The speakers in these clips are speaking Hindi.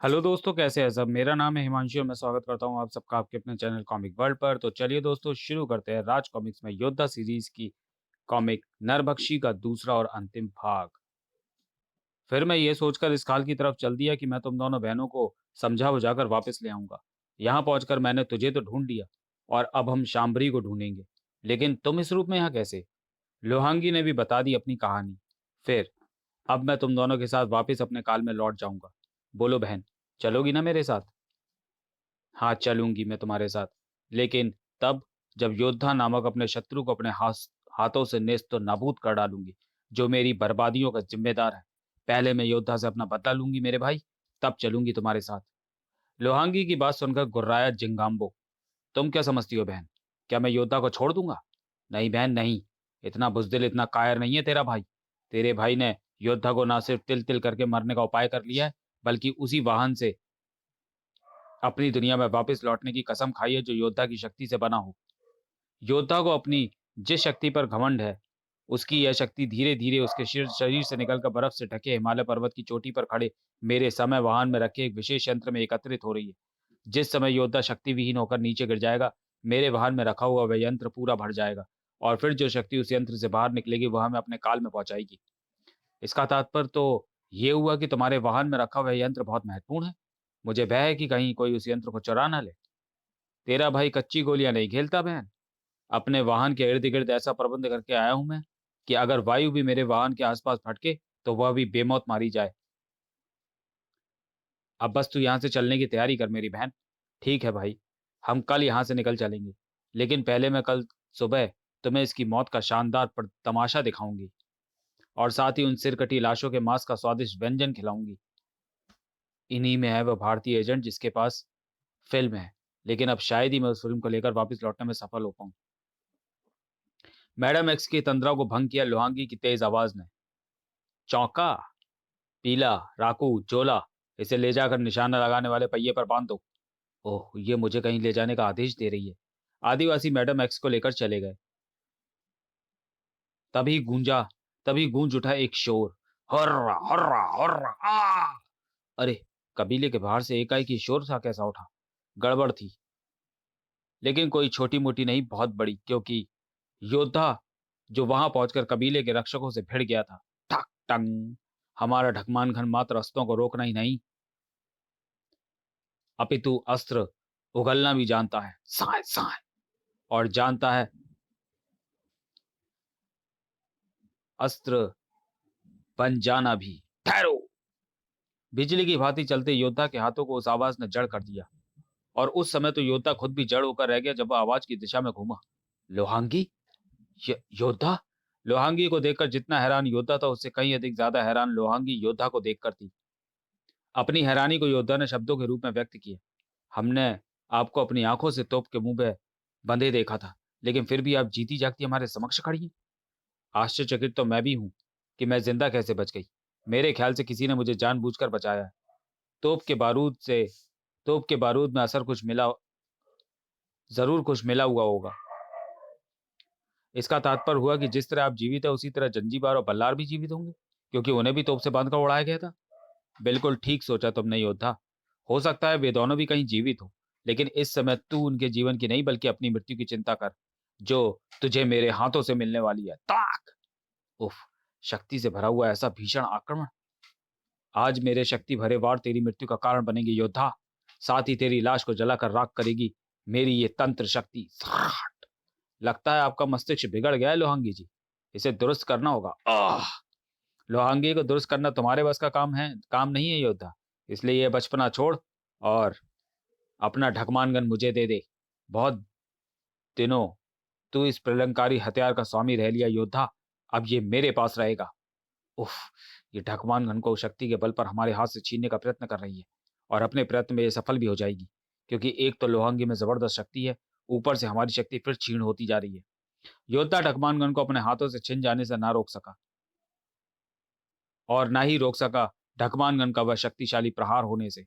हेलो दोस्तों, कैसे हैं सब? मेरा नाम है हिमांशु और मैं स्वागत करता हूं आप सबका आपके अपने चैनल कॉमिक वर्ल्ड पर। तो चलिए दोस्तों, शुरू करते हैं राज कॉमिक्स में योद्धा सीरीज की कॉमिक नरभक्षी का दूसरा और अंतिम भाग। फिर मैं ये सोचकर इस खाल की तरफ चल दिया कि मैं तुम दोनों बहनों को समझा बुझाकर वापस ले आऊंगा। यहाँ पहुंचकर मैंने तुझे तो ढूंढ लिया और अब हम शाम्भरी को ढूंढेंगे। लेकिन तुम इस रूप में यहाँ कैसे? लोहांगी ने भी बता दी अपनी कहानी। फिर अब मैं तुम दोनों के साथ वापस अपने काल में लौट जाऊंगा। बोलो बहन, चलोगी ना मेरे साथ? हाँ, चलूँगी मैं तुम्हारे साथ। लेकिन तब जब योद्धा नामक अपने शत्रु को अपने हाथों से नेस्त नाबूद कर डालूँगी, जो मेरी बर्बादियों का ज़िम्मेदार है। पहले मैं योद्धा से अपना बदला लूँगी मेरे भाई, तब चलूँगी तुम्हारे साथ। लोहांगी की बात सुनकर गुर्राया जिंगाम्बो। तुम क्या समझती हो बहन? क्या मैं योद्धा को छोड़ दूँगा? नहीं बहन नहीं, इतना बुज़दिल, इतना कायर नहीं है तेरा भाई। तेरे भाई ने योद्धा को ना सिर्फ़ तिल-तिल करके मरने का उपाय कर लिया है, बल्कि उसी वाहन से अपनी दुनिया में वापस लौटने की कसम खाई है जो योद्धा की शक्ति से बना हो। योद्धा को अपनी जिस शक्ति पर घमंड है, उसकी यह शक्ति धीरे-धीरे उसके शरीर से निकलकर बर्फ से ढके हिमालय पर्वत की चोटी पर खड़े मेरे समय वाहन में रखे एक विशेष यंत्र में एकत्रित हो रही है। जिस समय योद्धा शक्ति विहीन होकर नीचे गिर जाएगा, मेरे वाहन में रखा हुआ वह यंत्र पूरा भर जाएगा और फिर जो शक्ति उस यंत्र से बाहर निकलेगी, वह हमें अपने काल में पहुँचाएगी। इसका तात्पर्य तो ये हुआ कि तुम्हारे वाहन में रखा हुआ यंत्र बहुत महत्वपूर्ण है। मुझे भय है कि कहीं कोई उस यंत्र को चुरा ना ले। तेरा भाई कच्ची गोलियां नहीं खेलता बहन। अपने वाहन के इर्द गिर्द ऐसा प्रबंध करके आया हूं मैं कि अगर वायु भी मेरे वाहन के आसपास फटके तो वह भी बेमौत मारी जाए। अब बस तू यहाँ से चलने की तैयारी कर मेरी बहन। ठीक है भाई, हम कल यहाँ से निकल चलेंगे। लेकिन पहले मैं कल सुबह तुम्हें इसकी मौत का शानदार तमाशा दिखाऊंगी और साथ ही उन सिरकटी लाशों के मांस का स्वादिष्ट व्यंजन खिलाऊंगी। इन्हीं में है वह भारतीय एजेंट जिसके पास फिल्म है, लेकिन अब शायद ही मैं उस फिल्म को लेकर वापस लौटने में सफल हो पाऊं। मैडम एक्स की तंद्रा को भंग किया लोहांगी की तेज आवाज ने। चौका, पीला, राकू, जोला, इसे ले जाकर निशाना लगाने वाले पहिए पर बांध दो। ओह, ये मुझे कहीं ले जाने का आदेश दे रही है। आदिवासी मैडम एक्स को लेकर चले गए। तभी गूंजा तभी गूंज उठा एक शोर। हर्रा हर्रा हर्रा आ! अरे, कबीले के बाहर से एकाएक ही शोर सा कैसा उठा? गड़बड़ थी, लेकिन कोई छोटी मोटी नहीं, बहुत बड़ी, क्योंकि योद्धा जो वहां पहुंचकर कबीले के रक्षकों से भिड़ गया था। ठक टंग। हमारा ढकमान खन मात्र अस्त्रों को रोकना ही नहीं, अपितु अस्त्र उगलना भी जानता है। साय साय। और जानता है अस्त्र बन जाना भी। ठहरो। बिजली की भांति चलते योद्धा के हाथों को उस आवाज ने जड़ कर दिया और उस समय तो योद्धा खुद भी जड़ होकर रह गया जब वह आवाज की दिशा में घूमा। लोहांगी? योद्धा? लोहांगी को देखकर जितना हैरान योद्धा था, उससे कहीं अधिक ज्यादा हैरान लोहांगी योद्धा को देखकर थी। अपनी हैरानी को योद्धा ने शब्दों के रूप में व्यक्त किया। हमने आपको अपनी आंखों से तोप के मुंह पे बंधे देखा था, लेकिन फिर भी आप जीती जागती हमारे समक्ष खड़ी हैं। आश्चर्यचकित तो मैं भी हूं कि मैं जिंदा कैसे बच गई। मेरे ख्याल से किसी ने मुझे जानबूझकर बचाया है। तोप के बारूद से तोप के बारूद में असर कुछ मिला, जरूर कुछ मिला हुआ होगा। इसका तात्पर्य हुआ कि जिस तरह आप जीवित है, उसी तरह जंजीबार और बल्लार भी जीवित होंगे, क्योंकि उन्हें भी तोप से बांधकर उड़ाया गया था। बिल्कुल ठीक सोचा तुमने योद्धा। हो सकता है वे दोनों भी कहीं जीवित हो, लेकिन इस समय तू उनके जीवन की नहीं बल्कि अपनी मृत्यु की चिंता कर, जो तुझे मेरे हाथों से मिलने वाली है। ताक! उफ! शक्ति से भरा हुआ ऐसा भीषण आक्रमण। आज मेरे शक्ति भरे वार तेरी मृत्यु का कारण बनेंगे योद्धा। साथ ही तेरी लाश को जलाकर राख करेगी मेरी ये तंत्र शक्ति। लगता है आपका मस्तिष्क बिगड़ गया है लोहांगी जी। इसे दुरुस्त करना होगा। लोहांगी को दुरुस्त करना तुम्हारे बस का काम नहीं है योद्धा। इसलिए ये बचपना छोड़ और अपना ढकमान मुझे दे दे। बहुत दिनों तू इस प्रलंकारी हथियार का स्वामी रह लिया योद्धा, अब ये मेरे पास रहेगा। उफ! ये ढकमान को शक्ति के बल पर हमारे हाथ से छीनने का प्रयत्न कर रही है और अपने प्रयत्न में ये सफल भी हो जाएगी, क्योंकि एक तो लोहांगी में जबरदस्त शक्ति है, ऊपर से हमारी शक्ति फिर क्षीण होती जा रही है। योद्धा ढकमान को अपने हाथों से छिन जाने से ना रोक सका और ना ही रोक सका ढकमान का वह शक्तिशाली प्रहार होने से,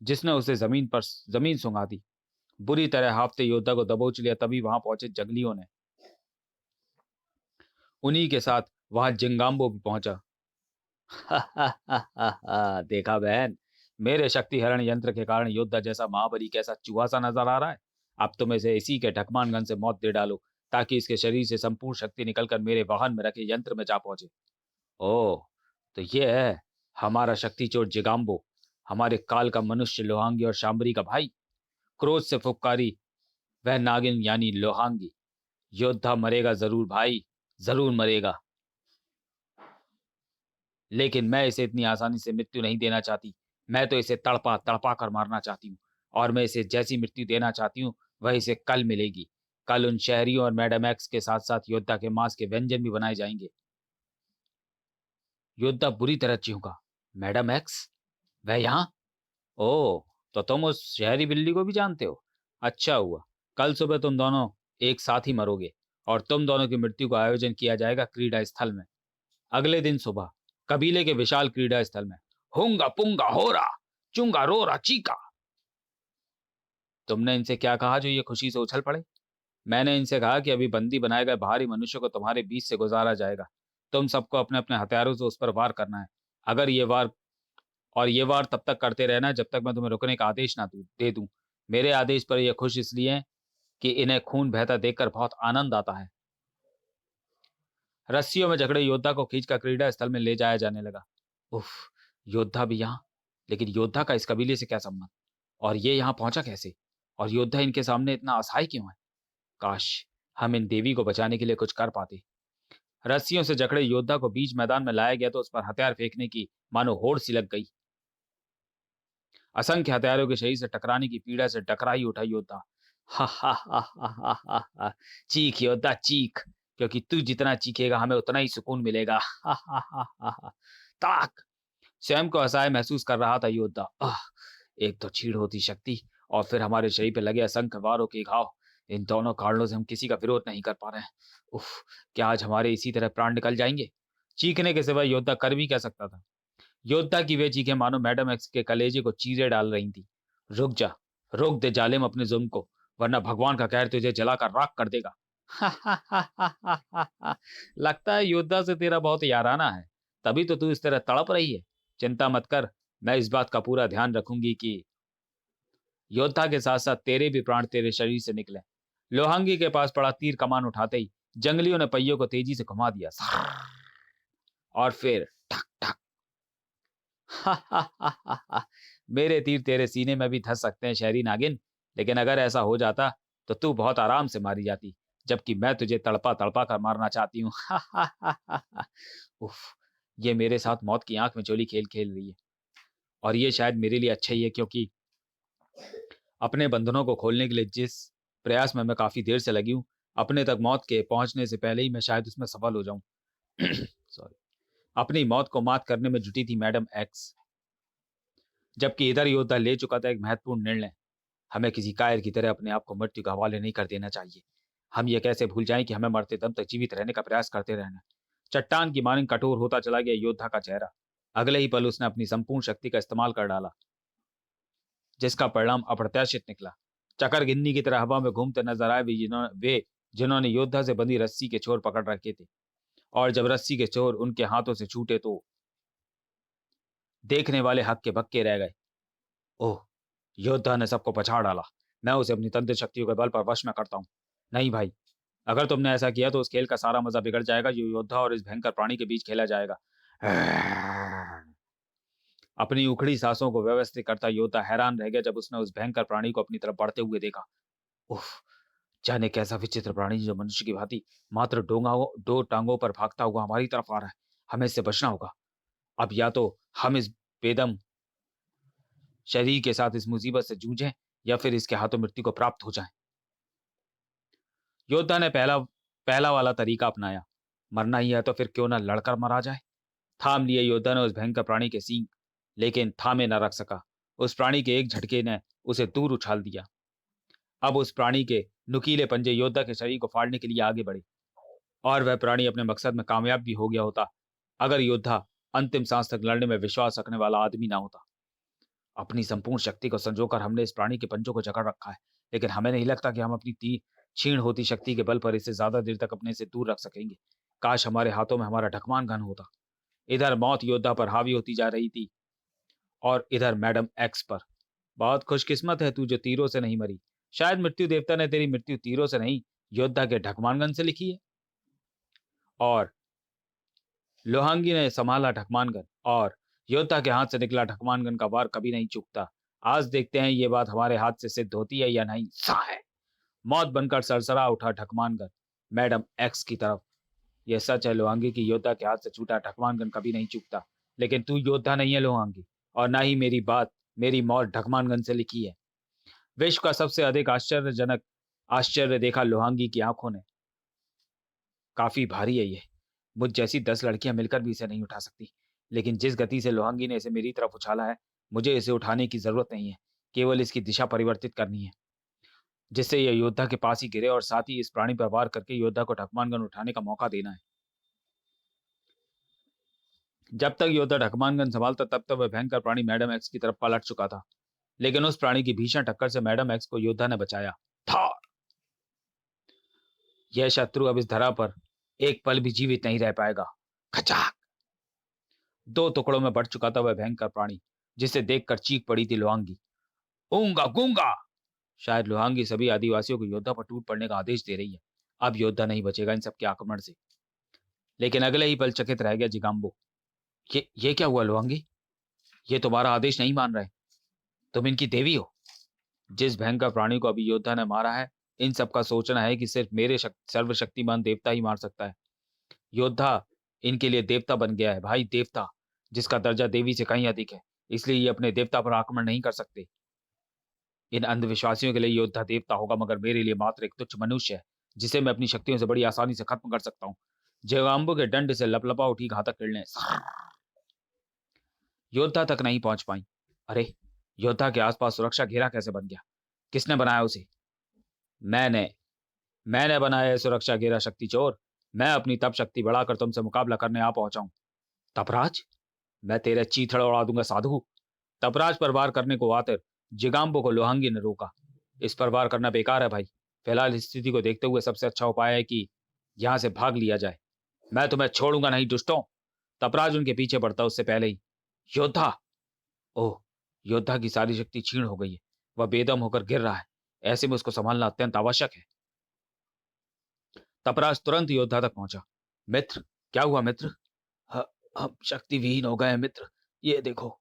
जिसने उसे जमीन सुंघा दी। बुरी तरह हांफते योद्धा को दबोच लिया। तभी वहां पहुंचे जंगलियों ने। उन्हीं के साथ वहां जिंगाम्बो भी पहुंचा। देखा बहन, मेरे शक्तिहरण यंत्र के कारण योद्धा जैसा महाबली कैसा चूहा सा नजर आ रहा है। अब तुम इसे इसी के ढकमान गन से मौत दे डालो, ताकि इसके शरीर से संपूर्ण शक्ति निकलकर मेरे वाहन में रखे यंत्र में जा पहुंचे। ओह, तो ये है हमारा शक्ति चोर जिगाम्बो, हमारे काल का मनुष्य लोहांगी और शांबरी का भाई। क्रोध से फुफकारी वह नागिन यानी लोहांगी। योद्धा मरेगा जरूर भाई, जरूर मरेगा, लेकिन मैं इसे इतनी आसानी से मृत्यु नहीं देना चाहती। मैं तो इसे तड़पा तड़पा कर मारना चाहती हूँ, और मैं इसे जैसी मृत्यु देना चाहती हूँ वह इसे कल मिलेगी। कल उन शहरियों और मैडम एक्स के साथ साथ योद्धा के मांस के व्यंजन भी बनाए जाएंगे। योद्धा बुरी तरह चीखा, मैडम एक्स? वह यहाँ? ओह, तो तुम उस शहरी बिल्ली को भी जानते हो? अच्छा हुआ, कल सुबह तुम दोनों एक साथ ही मरोगे, और तुम दोनों की मृत्यु का आयोजन किया जाएगा क्रीड़ा स्थल में। अगले दिन सुबह कबीले के विशाल क्रीड़ा स्थल में। होंगा पुंगा होरा, चुंगा रोरा चीका। तुमने इनसे क्या कहा जो ये खुशी से उछल पड़े? मैंने इनसे कहा कि अभी बंदी बनाए गए बाहरी मनुष्य को तुम्हारे बीच से गुजारा जाएगा। तुम सबको अपने अपने हथियारों से उस पर वार करना है। अगर ये वार और ये वार तब तक करते रहना जब तक मैं तुम्हें रुकने का आदेश ना दे दूं। मेरे आदेश पर ये खुश इसलिए हैं कि इन्हें खून बहता देखकर बहुत आनंद आता है। रस्सियों में जकड़े योद्धा को खींचकर क्रीड़ा स्थल में ले जाया जाने लगा। उफ, योद्धा भी यहाँ? लेकिन योद्धा का इस कबीले से क्या संबंध? और ये यहाँ पहुंचा कैसे? और योद्धा इनके सामने इतना असहाय क्यों है? काश हम इन देवी को बचाने के लिए कुछ कर पाते। रस्सियों से जकड़े योद्धा को बीच मैदान में लाया गया तो उस पर हथियार फेंकने की मानो होड़ सी लग गई। असंख्य हथियारों के शरीर से टकराने की पीड़ा से टकरा ही उठा योद्धा। हा हा हा हा हा हा हा। चीख योद्धा चीख, क्योंकि तू जितना चीखेगा हमें उतना ही सुकून मिलेगा। हा हा हा हा हा। ताक! स्वयं को असहाय महसूस कर रहा था योद्धा। एक तो चीड़ होती शक्ति, और फिर हमारे शरीर पे लगे असंख्य वारों के घाव। इन दोनों कारणों से हम किसी का विरोध नहीं कर पा रहे हैं। उफ, क्या आज हमारे इसी तरह प्राण निकल जाएंगे? चीखने के सिवा योद्धा कर भी क्या सकता था? योद्धा की वे चीखें मानो मैडम एक्स के कलेजे को चीरे डाल रही थी। रुक जा, रोक दे जालिम अपने जुल्म को, वरना भगवान का कहर तुझे जलाकर राख कर देगा। लगता है योद्धा से तेरा बहुत याराना है, तभी तो तू इस तरह तड़प रही है। चिंता मत कर, मैं इस बात का पूरा ध्यान रखूंगी कि योद्धा के साथ साथ तेरे भी प्राण तेरे शरीर से निकले। लोहांगी के पास पड़ा तीर कमान उठाते ही जंगलियों ने पहियों को तेजी से घुमा दिया, और फिर ठक ठक। मेरे तीर तेरे सीने में भी धस सकते हैं शहरी नागिन, लेकिन अगर ऐसा हो जाता तो तू बहुत आराम से मारी जाती, जबकि मैं तुझे तड़पा तड़पा कर मारना चाहती हूँ। उफ, ये मेरे साथ मौत की आंख में चोली खेल खेल रही है, और ये शायद मेरे लिए अच्छा ही है, क्योंकि अपने बंधनों को खोलने के लिए जिस प्रयास में मैं काफी देर से लगी हूँ, अपने तक मौत के पहुंचने से पहले ही मैं शायद उसमें सफल हो जाऊं। सॉरी। अपनी मौत को मात करने में जुटी थी मैडम एक्स, जबकि इधर योद्धा ले चुका था एक महत्वपूर्ण निर्णय। हमें किसी कायर की तरह अपने आप को मृत्यु के हवाले नहीं कर देना चाहिए। हम ये कैसे भूल जाएं कि हमें मरते दम तक जीवित रहने का प्रयास करते रहना है। चट्टान की मानिंद कठोर होता चला गया योद्धा का चेहरा। अगले ही पल उसने अपनी संपूर्ण शक्ति का इस्तेमाल कर डाला, जिसका परिणाम अप्रत्याशित निकला। चकर गिन्नी की तरह हवा में घूमते नजर आए वे जिन्होंने योद्धा से बंधी रस्सी के छोर पकड़ रखे थे, और जब रस्सी के छोर उनके हाथों से छूटे तो देखने वाले हक्के बक्के रह गए। ओह, योद्धा ने सबको पछाड़ डाला। मैं उसे अपनी तंत्र शक्तियों के बल पर वश में करता हूँ। नहीं भाई, अगर तुमने ऐसा किया तो उस खेल का सारा मजा बिगड़ जाएगा जो योद्धा और इस भयंकर प्राणी के बीच खेला जाएगा। अपनी उखड़ी सांसों को व्यवस्थित करता योद्धा हैरान रह गया जब उसने उस भयंकर प्राणी को अपनी तरफ बढ़ते हुए देखा। उफ, जाने कैसा विचित्र प्राणी जो मनुष्य की भांति मात्र दो टांगों पर भागता हुआ हमारी तरफ आ रहा है। हमें इससे बचना होगा। अब या तो हम इस बेदम शरीर के साथ इस मुसीबत से जूझें, या फिर इसके हाथों मृत्यु को प्राप्त हो जाएं। योद्धा ने पहला पहला वाला तरीका अपनाया। मरना ही है तो फिर क्यों ना लड़कर मरा जाए। थाम लिए योद्धा ने उस भयंकर प्राणी के सींग, लेकिन थामे न रख सका। उस प्राणी के एक झटके ने उसे दूर उछाल दिया। अब उस प्राणी के नुकीले पंजे योद्धा के शरीर को फाड़ने के लिए आगे बढ़े, और वह प्राणी अपने मकसद में कामयाब भी हो गया होता, अगर योद्धा अंतिम सांस तक लड़ने में विश्वास रखने वाला आदमी ना होता। अपनी संपूर्ण शक्ति को संजोकर हमने इस प्राणी के पंजों को जकड़ रखा है, लेकिन हमें नहीं लगता कि हम अपनी क्षीण होती शक्ति के बल पर इसे ज्यादा देर तक अपने से दूर रख सकेंगे। काश हमारे हाथों में हमारा ढकमान घन होता। इधर मौत योद्धा पर हावी होती जा रही थी, और इधर मैडम एक्स पर। बहुत खुशकिस्मत है तू जो तीरों से नहीं मरी। शायद मृत्यु देवता ने तेरी मृत्यु तीरों से नहीं, योद्धा के ढकमानगन से लिखी है। और लोहांगी ने संभाला ढकमानगन, और योद्धा के हाथ से निकला ढकमानगन का वार कभी नहीं चूकता। आज देखते हैं ये बात हमारे हाथ से सिद्ध होती है या नहीं। सा है। मौत बनकर सरसरा उठा ढकमानगन मैडम एक्स की तरफ। यह सच है लोहांगी की योद्धा के हाथ से छूटा ढकमानगन कभी नहीं चूकता। लेकिन तू योद्धा नहीं है लोहांगी, और ना ही मेरी मौत ढकमानगन से लिखी है। विश्व का सबसे अधिक आश्चर्यजनक आश्चर्य देखा लोहांगी की आंखों ने। काफी भारी है ये। मुझ जैसी 10 लड़कियां मिलकर भी इसे नहीं उठा सकती। लेकिन जिस गति से लोहांगी ने इसे मेरी तरफ उछाला है, मुझे इसे उठाने की जरूरत नहीं है। केवल इसकी दिशा परिवर्तित करनी है, जिससे यह योद्धा के पास ही गिरे, और साथ ही इस प्राणी पर वार करके योद्धा को ढकमानगन उठाने का मौका देना है। जब तक योद्धा ढकमानगन संभालता तब तक वह भयंकर प्राणी मैडम एक्स की तरफ पलट चुका था। लेकिन उस प्राणी की भीषण टक्कर से मैडम एक्स को योद्धा ने बचाया था। यह शत्रु अब इस धरा पर एक पल भी जीवित नहीं रह पाएगा। खचाक! 2 टुकड़ों में बढ़ चुका था वह भयंकर प्राणी, जिसे देखकर चीख पड़ी थी लोहांगी। ऊंगा गूंगा! शायद लोहांगी सभी आदिवासियों को योद्धा पर टूट पड़ने का आदेश दे रही है। अब योद्धा नहीं बचेगा इन सबके आक्रमण से। लेकिन अगले ही पल चकित रह गया जिगाम्बो। ये क्या हुआ लोहांगी? ये तुम्हारा आदेश नहीं मान रहे। तुम इनकी देवी हो। जिस भयंकर प्राणी को अभी योद्धा ने मारा है, इन सबका सोचना है कि सिर्फ मेरे सर्वशक्तिमान देवता ही मार सकता है। योद्धा इनके लिए देवता बन गया है भाई, देवता, जिसका दर्जा देवी से कहीं अधिक है। इसलिए ये अपने देवता पर आक्रमण नहीं कर सकते। इन अंधविश्वासियों के लिए योद्धा देवता होगा, मगर मेरे लिए मात्र एक तुच्छ मनुष्य है, जिसे मैं अपनी शक्तियों से बड़ी आसानी से खत्म कर सकता हूँ। जगाम्बो के दंड से लपलपा उठी घातक किरणें योद्धा तक नहीं पहुंच पाई। अरे, योद्धा के आसपास सुरक्षा घेरा कैसे बन गया? किसने बनाया उसे? मैंने मैंने बनाया है सुरक्षा घेरा, शक्ति चोर। मैं अपनी तप शक्ति बढ़ाकर तुमसे मुकाबला करने आ पहुंचा हूं। तपराज, मैं तेरे चीथड़ उड़ा दूंगा साधु। तपराज पर वार करने को आकर जिगाम्बो को लोहांगी ने रोका। इस पर वार करना बेकार है भाई। फिलहाल इस स्थिति को देखते हुए सबसे अच्छा उपाय है कि यहां से भाग लिया जाए। मैं तुम्हें छोड़ूंगा नहीं दुष्टों। तपराज उनके पीछे बढ़ता उससे पहले ही। योद्धा! ओह, योद्धा की सारी शक्ति क्षीण हो गई है। वह बेदम होकर गिर रहा है। ऐसे में उसको संभालना अत्यंत आवश्यक है। तपराज तुरंत योद्धा तक पहुंचा। मित्र, क्या हुआ मित्र? ह- हम शक्ति विहीन हो गए हैं मित्र। ये देखो,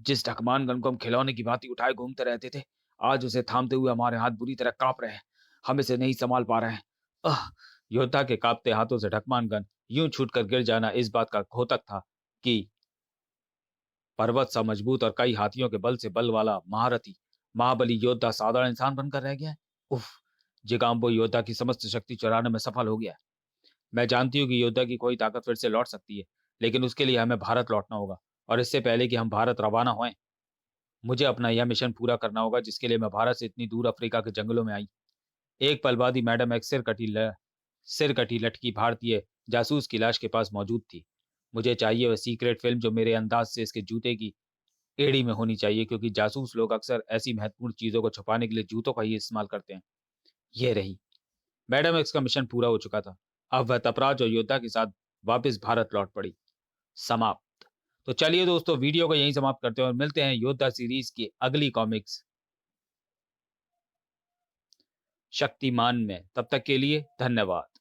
जिस ढकमान को हम खिलौने की भांति उठाए घूमते रहते थे, आज उसे थामते हुए हमारे हाथ बुरी तरह कांप रहे हैं। हम इसे नहीं संभाल पा रहे हैं। आह! योद्धा के कांपते हाथों से ढकमान गन यूं छूटकर गिर जाना इस बात का घोतक था कि पर्वत सा मजबूत और कई हाथियों के बल से बल वाला महारथी महाबली योद्धा साधारण इंसान बनकर रह गया है। उफ! जिगाम्बो योद्धा की समस्त शक्ति चुराने में सफल हो गया है। मैं जानती हूँ कि योद्धा की कोई ताकत फिर से लौट सकती है, लेकिन उसके लिए हमें भारत लौटना होगा, और इससे पहले कि हम भारत रवाना हों, मुझे अपना यह मिशन पूरा करना होगा जिसके लिए मैं भारत से इतनी दूर अफ्रीका के जंगलों में आई। एक पल बाद ही मैडम एक सिर कटी लटकी भारतीय जासूस की लाश के पास मौजूद थी। मुझे चाहिए वह सीक्रेट फिल्म जो मेरे अंदाज से इसके जूते की एड़ी में होनी चाहिए, क्योंकि जासूस लोग अक्सर ऐसी महत्वपूर्ण चीजों को छुपाने के लिए जूतों का ही इस्तेमाल करते हैं। ये रही। मैडम एक्स का मिशन पूरा हो चुका था। अब वह तपराज और योद्धा के साथ वापस भारत लौट पड़ी। समाप्त। तो चलिए दोस्तों, वीडियो को यहीं समाप्त करते हैं और मिलते हैं योद्धा सीरीज की अगली कॉमिक्स शक्तिमान में। तब तक के लिए धन्यवाद।